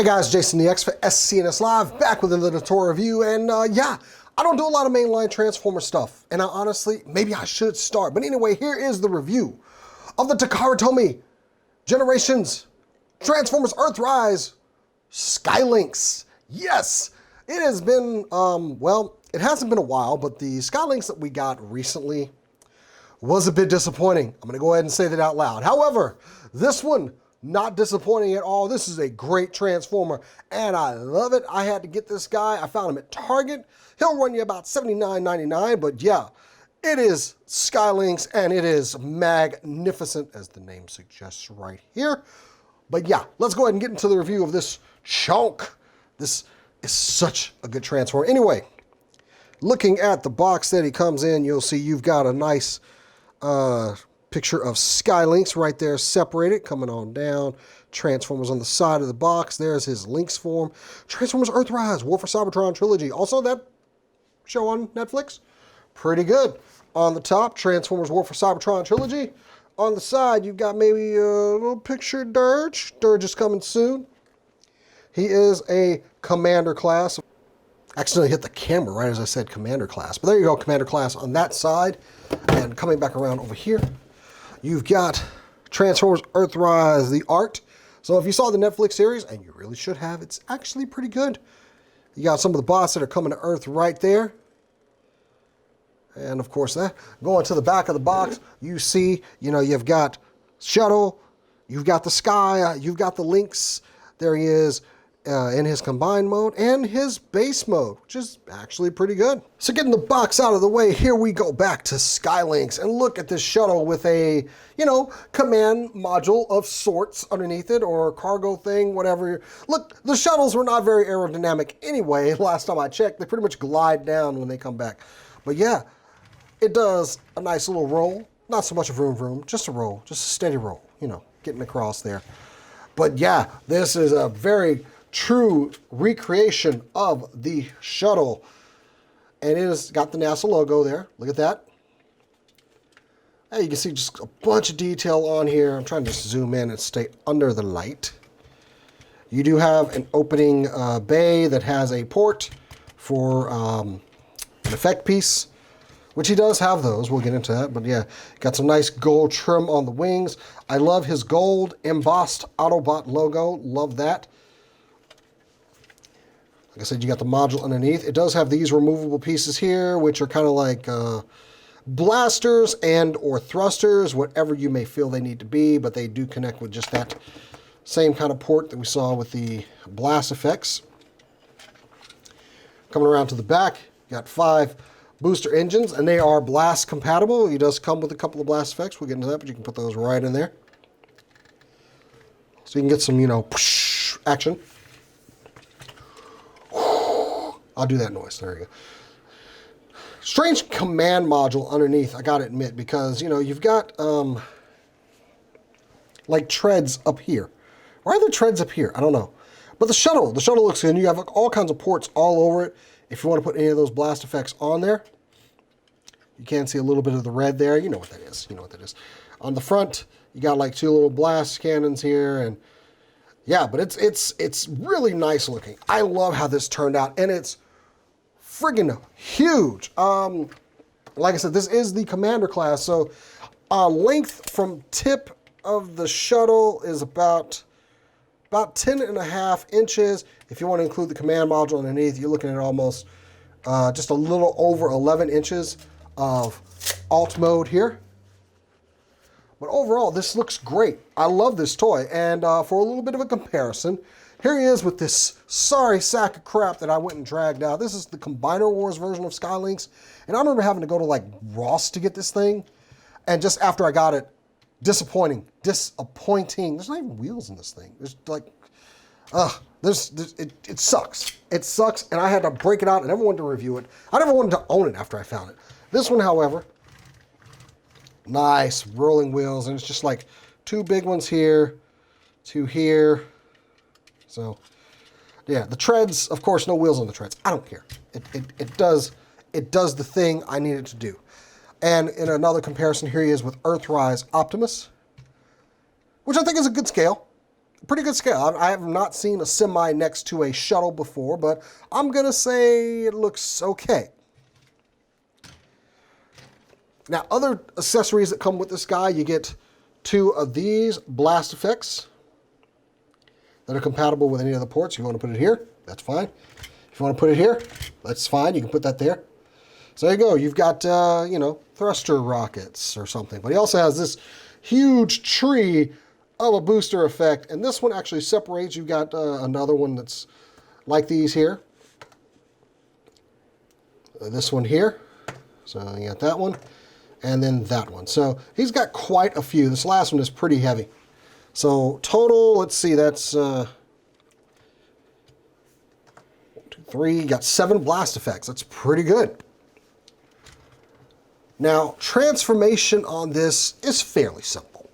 Hey guys, Jason the X for SCNS Live, back with another tour review, and yeah, I don't do a lot of mainline Transformer stuff, and I honestly, maybe I should start, but anyway, here is the review of the Takara Tomy Generations Transformers Earthrise Sky Lynx. Yes, it has been, well, it hasn't been a while, but the Sky Lynx that we got recently was a bit disappointing. I'm going to go ahead and say that out loud. However, this one, not disappointing at all. This is a great Transformer, and I love it. I had to get this guy. I found him at Target. He'll run you about $79.99, but yeah, it is Sky Lynx, and it is magnificent, as the name suggests right here. But yeah, let's go ahead and get into the review of this chunk. This is such a good Transformer. Anyway, looking at the box that he comes in, you'll see you've got a nice picture of Sky Lynx right there separated, coming on down. Transformers on the side of the box. There's his Lynx form. Transformers Earthrise, War for Cybertron trilogy. Also that show on Netflix. Pretty good. On the top, Transformers War for Cybertron trilogy. On the side, you've got maybe a little picture of Dirge. Dirge is coming soon. He is a Commander class. Accidentally hit the camera right as I said Commander class. But there you go, Commander class on that side. And coming back around over here, you've got Transformers Earthrise, the art. So if you saw the Netflix series, and you really should have, it's actually pretty good. You got some of the bots that are coming to Earth right there. And of course, going to the back of the box, you see, you've got Shuttle, you've got the Sky, you've got the Lynx. There he is in his combined mode and his base mode, which is actually pretty good. So getting the box out of the way, here we go back to Sky Lynx, and look at this shuttle with a, command module of sorts underneath it, or cargo thing, whatever. Look, the shuttles were not very aerodynamic anyway. Last time I checked, they pretty much glide down when they come back. But yeah, it does a nice little roll. Not so much a vroom vroom, just a roll, just a steady roll, getting across there. But yeah, this is a very true recreation of the shuttle. And it has got the NASA logo there. Look at that. Hey, you can see just a bunch of detail on here. I'm trying to just zoom in and stay under the light. You do have an opening bay that has a port for an effect piece, which he does have those. We'll get into that. But yeah, got some nice gold trim on the wings. I love his gold embossed Autobot logo. Love that. Like I said, you got the module underneath. It does have these removable pieces here, which are kind of like blasters and or thrusters, whatever you may feel they need to be, but they do connect with just that same kind of port that we saw with the blast effects. Coming around to the back, you got 5 booster engines, and they are blast compatible. He does come with a couple of blast effects. We'll get into that, but you can put those right in there. So you can get some, action. I'll do that noise. There you go. Strange command module underneath, I gotta admit, because, you've got, like treads up here. Why are there treads up here? I don't know. But the shuttle looks good. You have all kinds of ports all over it. If you want to put any of those blast effects on there, you can see a little bit of the red there. You know what that is. You know what that is. On the front, you got like 2 little blast cannons here, and yeah, but it's really nice looking. I love how this turned out, and it's friggin' huge. Like I said, this is the Commander class, so length from tip of the shuttle is about 10.5 inches. If you want to include the command module underneath, you're looking at almost just a little over 11 inches of alt mode here. But overall, this looks great. I love this toy. And for a little bit of a comparison, here he is with this sorry sack of crap that I went and dragged out. This is the Combiner Wars version of Sky Lynx. And I remember having to go to like Ross to get this thing. And just after I got it, disappointing. There's not even wheels in this thing. There's like, it sucks. It sucks, and I had to break it out. I never wanted to review it. I never wanted to own it after I found it. This one, however, nice rolling wheels, and it's just like 2 big ones here, 2 here. So, yeah, the treads, of course, no wheels on the treads. I don't care. It does the thing I need it to do. And in another comparison, here he is with Earthrise Optimus, which I think is a good scale. pretty good scale. I have not seen a semi next to a shuttle before, but I'm going to say it looks okay. Now, other accessories that come with this guy, you get 2 of these blast effects that are compatible with any of the ports. If you want to put it here, that's fine. If you want to put it here, that's fine. You can put that there. So there you go. You've got, you know, thruster rockets or something. But he also has this huge tree of a booster effect. And this one actually separates. You've got another one that's like these here. This one here. So you got that one. And then that one. So he's got quite a few. This last one is pretty heavy. So total, let's see, that's 1, 2, 3. You got 7 blast effects. That's pretty good. Now, transformation on this is fairly simple.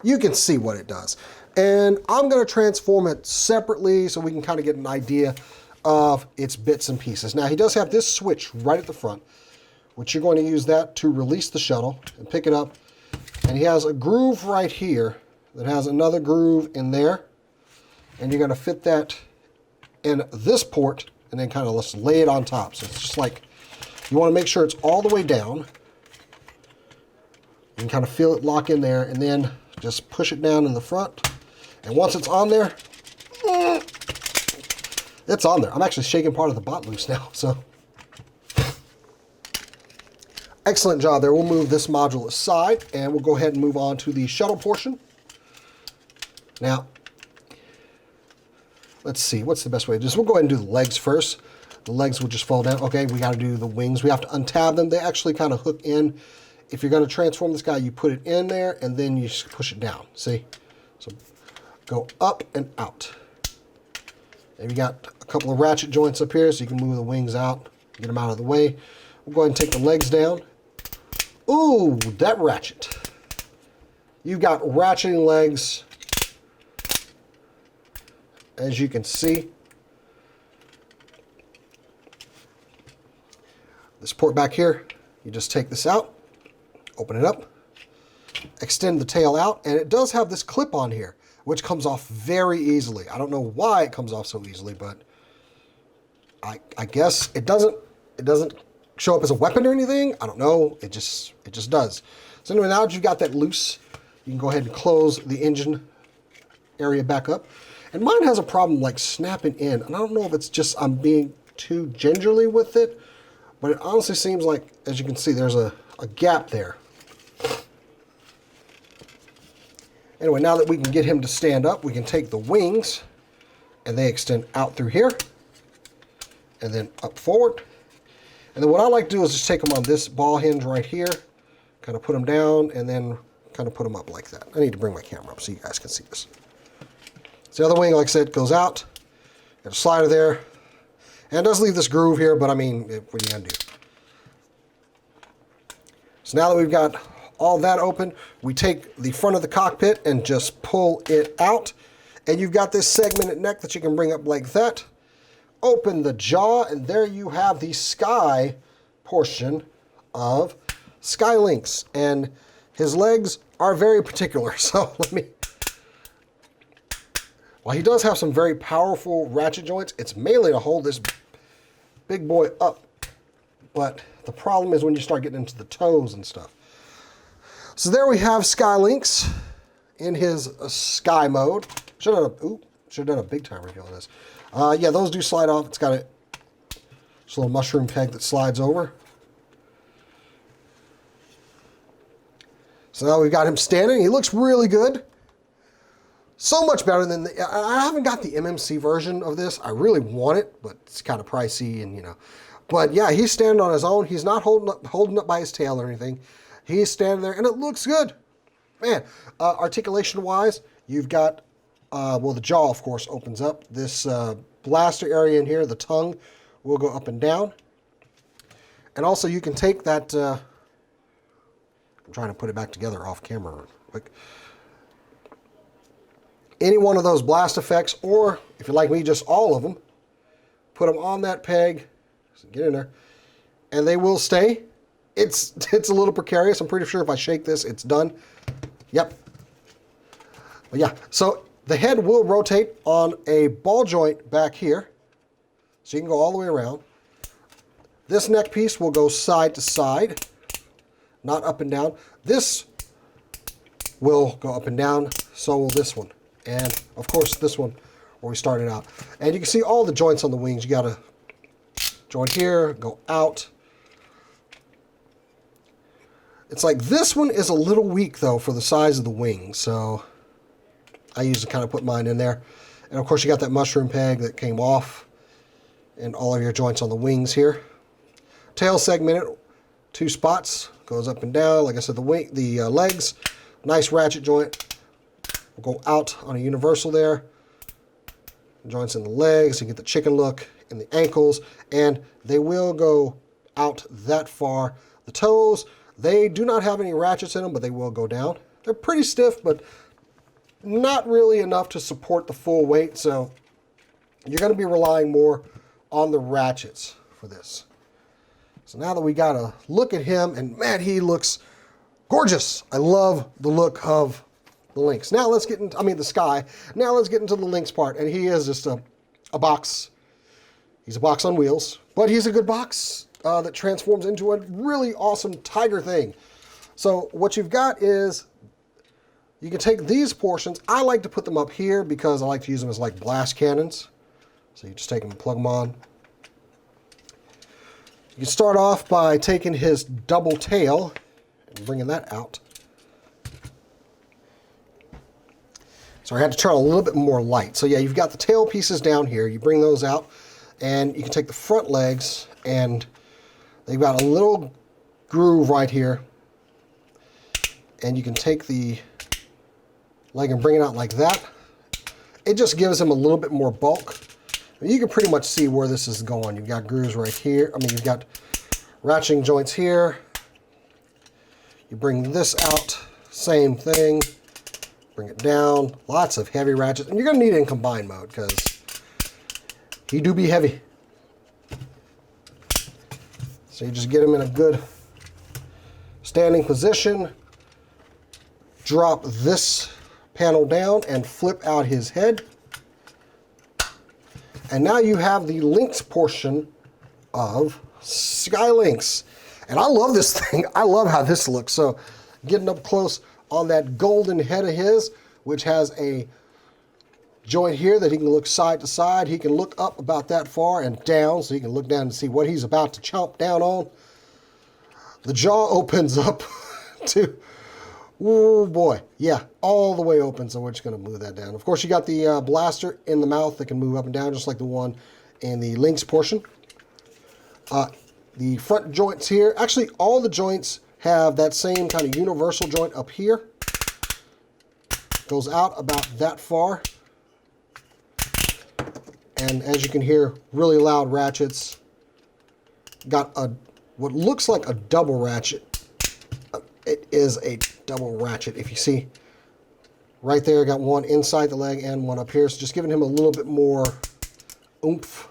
You can see what it does. And I'm going to transform it separately so we can kind of get an idea of its bits and pieces. Now, he does have this switch right at the front, which you're going to use that to release the shuttle and pick it up. And he has a groove right here that has another groove in there. And you're going to fit that in this port and then kind of let's lay it on top. So it's just like, you want to make sure it's all the way down. You can kind of feel it lock in there and then just push it down in the front. And once it's on there, it's on there. I'm actually shaking part of the bot loose now, so. Excellent job there. We'll move this module aside and we'll go ahead and move on to the shuttle portion. Now, let's see, what's the best way? We'll go ahead and do the legs first. The legs will just fall down. Okay, we got to do the wings. We have to untab them. They actually kind of hook in. If you're going to transform this guy, you put it in there and then you just push it down. See? So go up and out. And you got a couple of ratchet joints up here so you can move the wings out, get them out of the way. We'll go ahead and take the legs down. Ooh, that ratchet. You've got ratcheting legs, as you can see. This port back here, you just take this out, open it up, extend the tail out, and it does have this clip on here, which comes off very easily. I don't know why it comes off so easily, but I guess it doesn't show up as a weapon or anything. I don't know. It just does. So anyway, now that you've got that loose, you can go ahead and close the engine area back up. And mine has a problem like snapping in. And I don't know if it's just I'm being too gingerly with it, but it honestly seems like, as you can see, there's a gap there. Anyway, now that we can get him to stand up, we can take the wings and they extend out through here and then up forward. And then what I like to do is just take them on this ball hinge right here, kind of put them down, and then kind of put them up like that. I need to bring my camera up so you guys can see this. So the other wing, like I said, goes out. Got a slider there. And it does leave this groove here, but I mean, what are you going to do? So now that we've got all that open, we take the front of the cockpit and just pull it out. And you've got this segmented neck that you can bring up like that. Open the jaw, and there you have the sky portion of Sky Lynx. And his legs are very particular, so let me... While he does have some very powerful ratchet joints, it's mainly to hold this big boy up. But the problem is when you start getting into the toes and stuff. So there we have Sky Lynx in his sky mode. Should have done a big time review on this. Yeah, those do slide off. It's got a little mushroom peg that slides over. So now we've got him standing. He looks really good. So much better than I haven't got the MMC version of this. I really want it, but it's kind of pricey and, you know. But yeah, he's standing on his own. He's not holding up by his tail or anything. He's standing there and it looks good. Man, articulation-wise, you've got... well, the jaw, of course, opens up. This blaster area in here, the tongue, will go up and down. And also, you can take that... I'm trying to put it back together off camera. Quick. Any one of those blast effects, or if you're like me, just all of them, put them on that peg. So get in there. And they will stay. It's a little precarious. I'm pretty sure if I shake this, it's done. Yep. But yeah, so The head will rotate on a ball joint back here, so you can go all the way around. This neck piece will go side to side, not up and down. This will go up and down, so will this one. And of course this one where we started out. And you can see all the joints on the wings. You got a joint here, go out. It's like this one is a little weak though for the size of the wing, so I used to kind of put mine in there. And of course you got that mushroom peg that came off and all of your joints on the wings here. Tail segmented, 2 spots, goes up and down. Like I said, the legs, nice ratchet joint. We'll go out on a universal there. Joints in the legs, you get the chicken look in the ankles, and they will go out that far. The toes, they do not have any ratchets in them, but they will go down. They're pretty stiff, but not really enough to support the full weight, so you're going to be relying more on the ratchets for this. So now that we got a look at him, and man, he looks gorgeous. I love the look of the Lynx. Now let's get into, the Sky. Now let's get into the Lynx part, and he is just a box. He's a box on wheels, but he's a good box that transforms into a really awesome tiger thing. So what you've got is, you can take these portions. I like to put them up here because I like to use them as like blast cannons. So you just take them and plug them on. You can start off by taking his double tail and bringing that out. So I had to turn a little bit more light. So yeah, you've got the tail pieces down here. You bring those out, and you can take the front legs, and they've got a little groove right here. And you can take the leg and bring it out like that. It just gives him a little bit more bulk. You can pretty much see where this is going. You've got grooves right here. You've got ratcheting joints here. You bring this out, same thing. Bring it down. Lots of heavy ratchets. And you're going to need it in combined mode because he do be heavy. So you just get him in a good standing position. Drop this panel down and flip out his head. And now you have the Lynx portion of Sky Lynx. And I love this thing. I love how this looks. So getting up close on that golden head of his, which has a joint here that he can look side to side. He can look up about that far and down, so he can look down and see what he's about to chomp down on. The jaw opens up to, oh boy, yeah, all the way open, so we're just going to move that down. Of course, you got the blaster in the mouth that can move up and down, just like the one in the Lynx portion. The front joints here, actually all the joints have that same kind of universal joint up here. Goes out about that far. And as you can hear, really loud ratchets. Got what looks like a double ratchet. It is a double ratchet. If you see right there, got one inside the leg and one up here. So just giving him a little bit more oomph.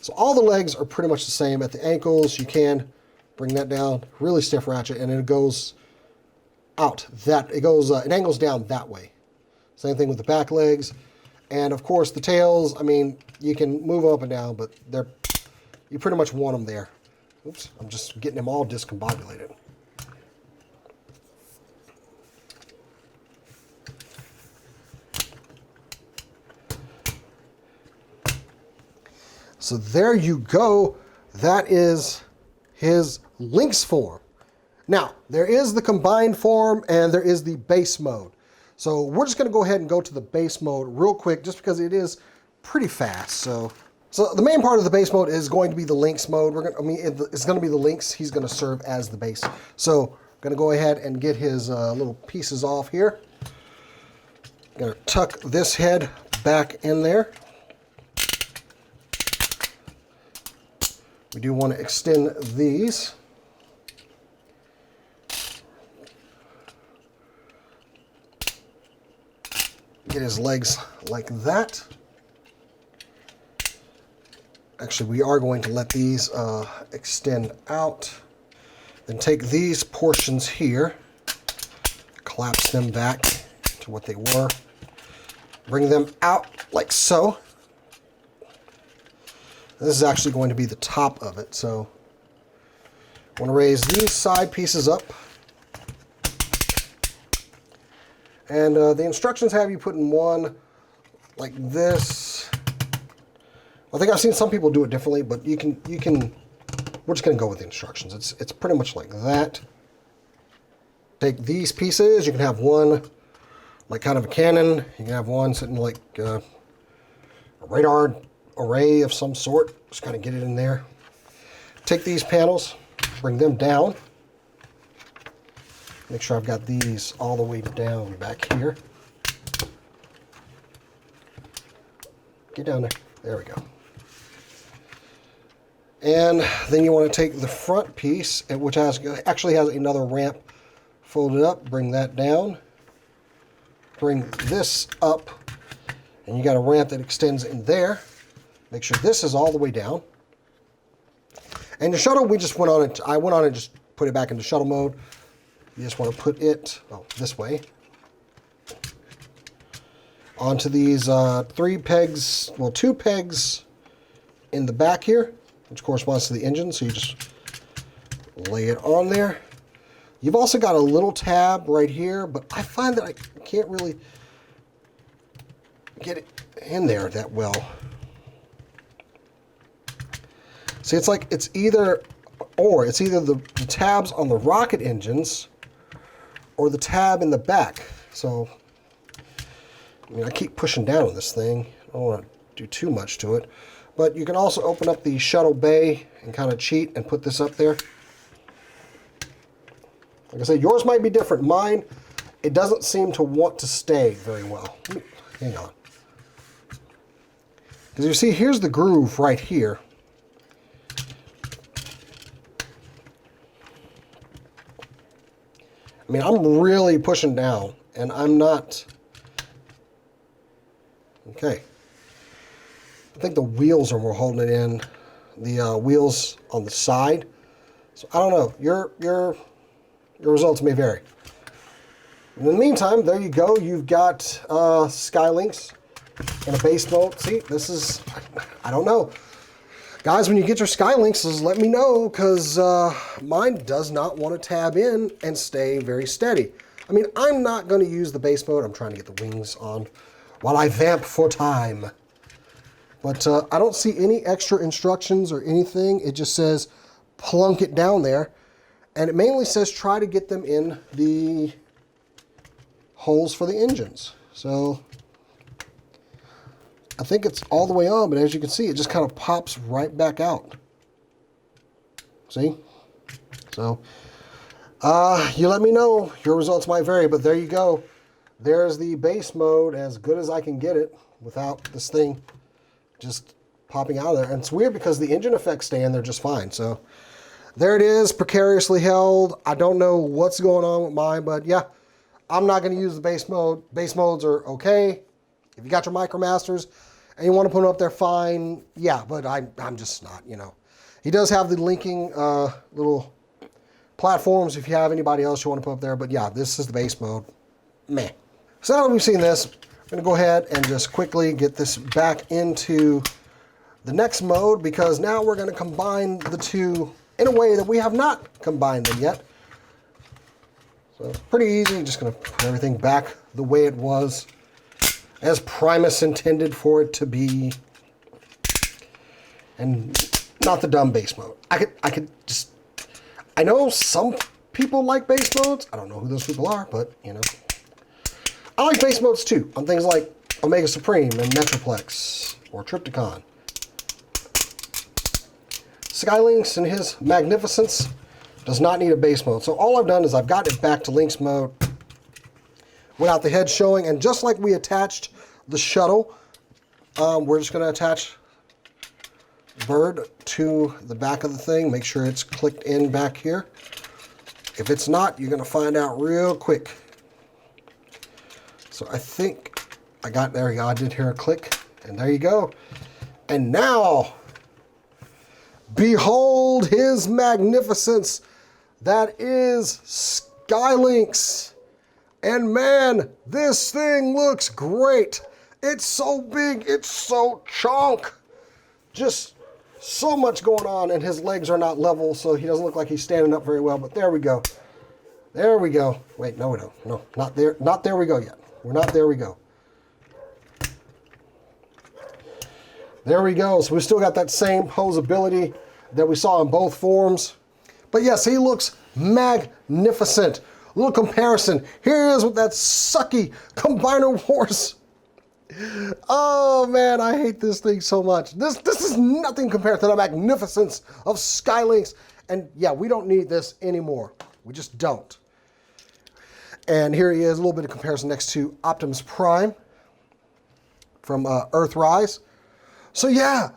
So all the legs are pretty much the same. At the ankles, you can bring that down, really stiff ratchet, and it goes out. It angles down that way. Same thing with the back legs. And of course the tails, you can move up and down, but you pretty much want them there. Oops, I'm just getting them all discombobulated. So there you go. That is his Lynx form. Now, there is the combined form and there is the base mode. So we're just going to go ahead and go to the base mode real quick just because it is pretty fast. So the main part of the base mode is going to be the Lynx mode. It's going to be the Lynx. He's going to serve as the base. So I'm going to go ahead and get his little pieces off here. I'm going to tuck this head back in there. We do want to extend these. Get his legs like that. Actually, we are going to let these extend out. Then take these portions here, collapse them back to what they were. Bring them out like so. This is actually going to be the top of it, so I want to raise these side pieces up. And the instructions have you put in one like this. I think I've seen some people do it differently, but you can. We're just going to go with the instructions. It's pretty much like that. Take these pieces. You can have one like kind of a cannon. You can have one sitting like a radar array of some sort. Just kind of get it in there. Take these panels, bring them down. Make sure I've got these all the way down back here. Get down there. There we go. And then you want to take the front piece, which actually has another ramp folded up. Bring that down. Bring this up. And you got a ramp that extends in there. Make sure this is all the way down. And the shuttle, we just went on it. I went on and just put it back into shuttle mode. You just want to put it this way onto these 3 pegs, well, 2 pegs in the back here, which corresponds to the engine. So you just lay it on there. You've also got a little tab right here, but I find that I can't really get it in there that well. See, it's like it's either the tabs on the rocket engines or the tab in the back. So, I mean, I keep pushing down on this thing. I don't want to do too much to it. But you can also open up the shuttle bay and kind of cheat and put this up there. Like I said, yours might be different. Mine, it doesn't seem to want to stay very well. Hang on. Because you see, here's the groove right here. I mean, I'm really pushing down, and I'm not... Okay. I think the wheels are more holding it in. The wheels on the side. So, I don't know. Your results may vary. In the meantime, there you go. You've got Sky Lynx in a base mode. See, this is... I don't know. Guys, when you get your Sky Lynxes, let me know, because mine does not want to tab in and stay very steady. I mean, I'm not going to use the base mode. I'm trying to get the wings on while I vamp for time. But I don't see any extra instructions or anything. It just says plunk it down there. And it mainly says try to get them in the holes for the engines. So I think it's all the way on, but as you can see, it just kind of pops right back out. See? So, you let me know. Your results might vary, but there you go. There's the base mode, as good as I can get it without this thing just popping out of there. And it's weird because the engine effects stay in there just fine. So, there it is, precariously held. I don't know what's going on with mine, but yeah, I'm not going to use the base mode. Base modes are okay. If you got your MicroMasters and you want to put them up there, fine. Yeah, but I'm just not, you know. He does have the linking little platforms if you have anybody else you want to put up there. But yeah, this is the base mode. Meh. So now that we've seen this, I'm going to go ahead and just quickly get this back into the next mode, because now we're going to combine the two in a way that we have not combined them yet. So it's pretty easy. Just going to put everything back the way it was, as Primus intended for it to be, and not the dumb base mode. I know some people like base modes. I don't know who those people are, but you know, I like base modes too on things like Omega Supreme and Metroplex or Triptychon. Sky Lynx in his magnificence does not need a base mode. So all I've done is I've got it back to Lynx mode without the head showing, and just like we attached the shuttle, we're just going to attach the bird to the back of the thing. Make sure it's clicked in back here. If it's not, you're going to find out real quick. So I think there we go. I did hear a click, and there you go. And now, behold his magnificence. That is Sky Lynx. And man, this thing looks great. It's so big, it's so chunk. Just so much going on, and his legs are not level, so he doesn't look like he's standing up very well, but there we go. There we go. Wait, no we don't. No, not there. Not there we go yet. We're not there we go. There we go. So we still got that same posability that we saw in both forms. But yes, he looks magnificent. A little comparison. Here he is with that sucky Combiner Wars. Oh man, I hate this thing so much. This is nothing compared to the magnificence of Sky Lynx. And yeah, we don't need this anymore. We just don't. And here he is, a little bit of comparison next to Optimus Prime from Earthrise. So yeah,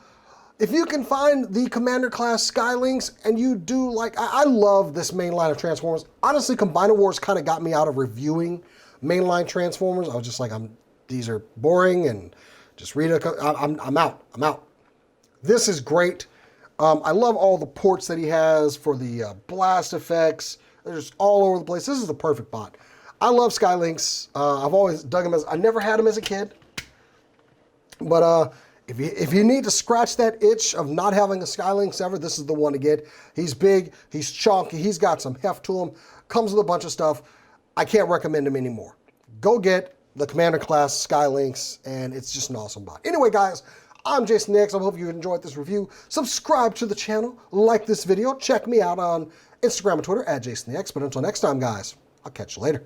if you can find the Commander class Sky Lynx and you do like, I love this main line of Transformers. Honestly, Combiner Wars kind of got me out of reviewing mainline Transformers. I was just like, these are boring and just read it. I'm out. This is great. I love all the ports that he has for the blast effects. They're just all over the place. This is the perfect bot. I love Sky Lynx. I've always dug him I never had him as a kid. But if you need to scratch that itch of not having a Sky Lynx ever, this is the one to get. He's big, he's chunky, he's got some heft to him, comes with a bunch of stuff. I can't recommend him anymore. Go get the Commander class Sky Lynx, and it's just an awesome bot. Anyway, guys, I'm Jason the X. I hope you enjoyed this review. Subscribe to the channel, like this video, check me out on Instagram and Twitter at Jason the X. But until next time, guys, I'll catch you later.